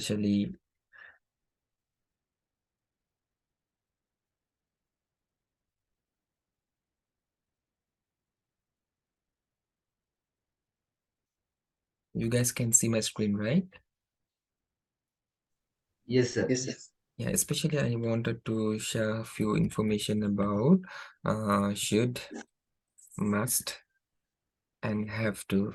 especially you guys can see my screen, right? Yes, sir. Yeah, especially I wanted to share a few information about should, must, and have to,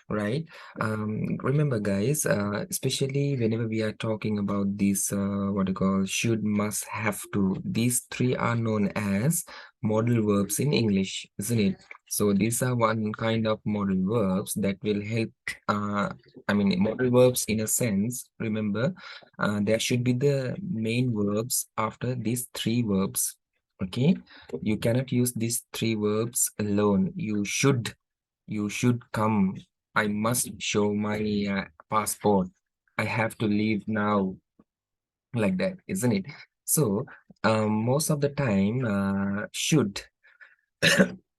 right? Remember guys, especially whenever we are talking about these what you call should, must, have to, these three are known as modal verbs in English, isn't it? So these are one kind of modal verbs that will help I mean modal verbs in a sense. Remember, there should be the main verbs after these three verbs. Okay, you cannot use these three verbs alone. You should come. I must show my passport. I have to leave now, like that, isn't it? So, most of the time, should,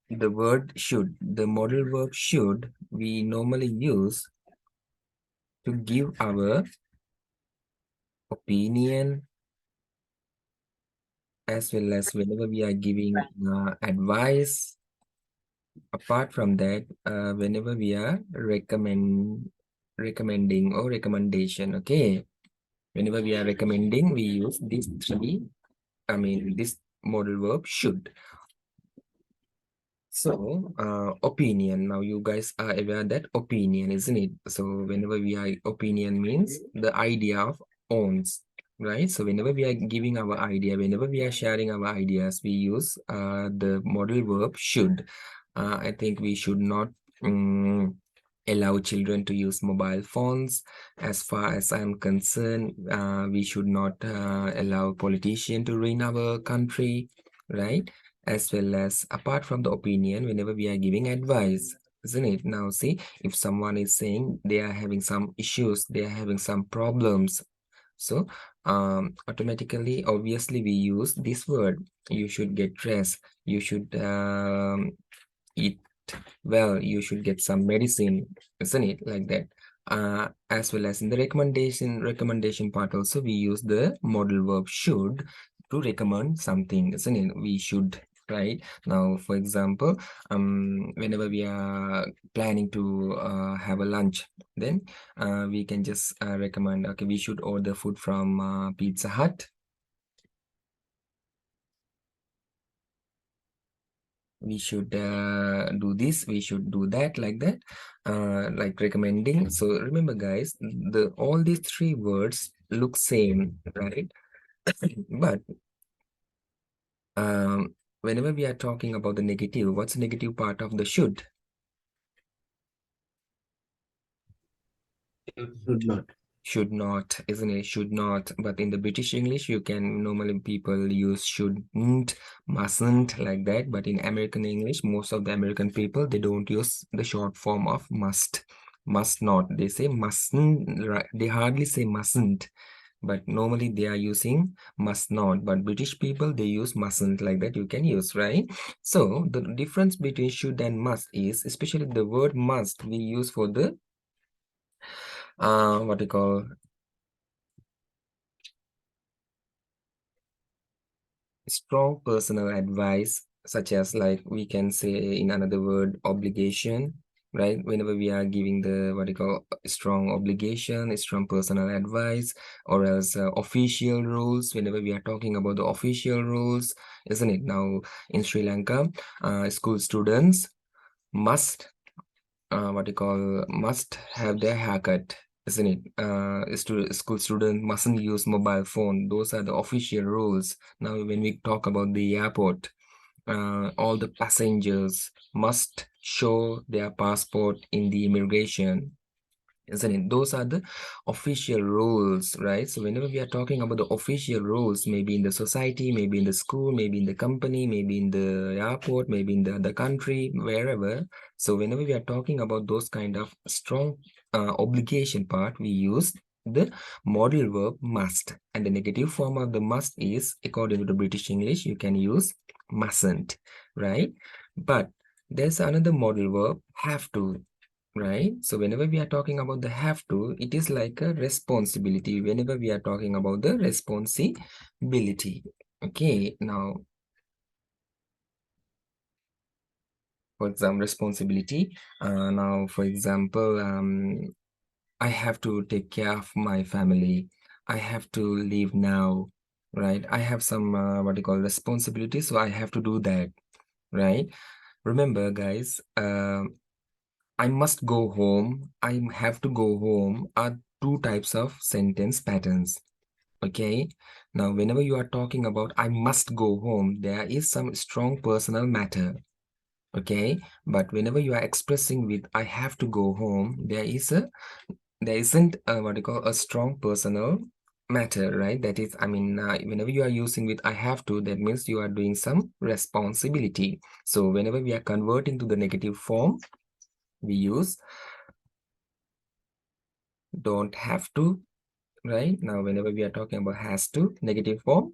the word should, the modal verb should, we normally use to give our opinion, as well as whenever we are giving advice. Apart from that, whenever we are recommending or recommendation, okay? Whenever we are recommending, we use these three, this modal verb should. So, opinion. Now, you guys are aware that opinion, isn't it? So, whenever we are, opinion means the idea of owns, right? So, whenever we are giving our idea, whenever we are sharing our ideas, we use the modal verb should. I think we should not allow children to use mobile phones. As far as I'm concerned, we should not allow politician to run our country, right? As well as apart from the opinion, whenever we are giving advice, isn't it? Now, see, if someone is saying they are having some issues, they are having some problems, so automatically, obviously, we use this word. You should get rest. You should eat well. You should get some medicine, isn't it? Like that. As well as in the recommendation part also, we use the modal verb should to recommend something, isn't it? We should, right? Now, for example, whenever we are planning to have a lunch, then we can just recommend, okay, we should order food from Pizza Hut. We should do this, we should do that, like that, like recommending. So remember guys, the all these three words look same, right? But whenever we are talking about the negative, what's the negative part of the should? Should not. Should not, isn't it? Should not. But in the British English, you can normally people use shouldn't, mustn't, like that. But in American English, most of the American people, they don't use the short form of must not. They say mustn't, right? They hardly say mustn't. But normally they are using must not. But British people, they use mustn't, like that. You can use, right? So the difference between should and must is, especially the word must, we use for the what you call strong personal advice, such as, like, we can say in another word, obligation, right? Whenever we are giving the what you call strong obligation, strong personal advice, or else official rules, whenever we are talking about the official rules, isn't it? Now in Sri Lanka, school students must what you call must have their haircut, isn't it? School student mustn't use mobile phone. Those are the official rules. Now when we talk about the airport, all the passengers must show their passport in the immigration, isn't it? Those are the official rules, right? So whenever we are talking about the official rules, maybe in the society, maybe in the school, maybe in the company, maybe in the airport, maybe in the other country, wherever. So whenever we are talking about those kind of strong obligation part, we use the modal verb must. And the negative form of the must is, according to the British English, you can use mustn't, right? But there's another modal verb, have to. right? So whenever we are talking about the have to, it is like a responsibility. Whenever we are talking about the responsibility. Okay, now for example, responsibility. Now, for example, I have to take care of my family. I have to leave now, right? I have some what you call responsibility, so I have to do that, right? Remember, guys, I must go home. I have to go home are two types of sentence patterns. Okay. Now, whenever you are talking about I must go home, there is some strong personal matter. Okay. But whenever you are expressing with I have to go home, there isn't what you call a strong personal matter, right? That is, I mean, whenever you are using with I have to, that means you are doing some responsibility. So whenever we are converting to the negative form, we use don't have to, right? Now, whenever we are talking about has to, negative form,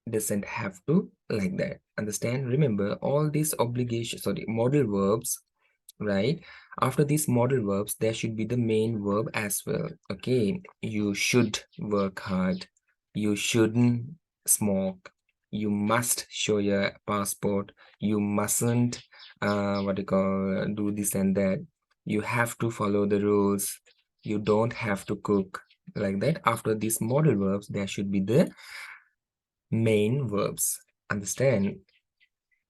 doesn't have to, like that. Understand? Remember, all these obligations, sorry, modal verbs, right? After these modal verbs, there should be the main verb as well. Okay, you should work hard. You shouldn't smoke. You must show your passport. You mustn't, what you call, do this and that. You have to follow the rules. You don't have to cook, like that. After these modal verbs, there should be the main verbs. Understand?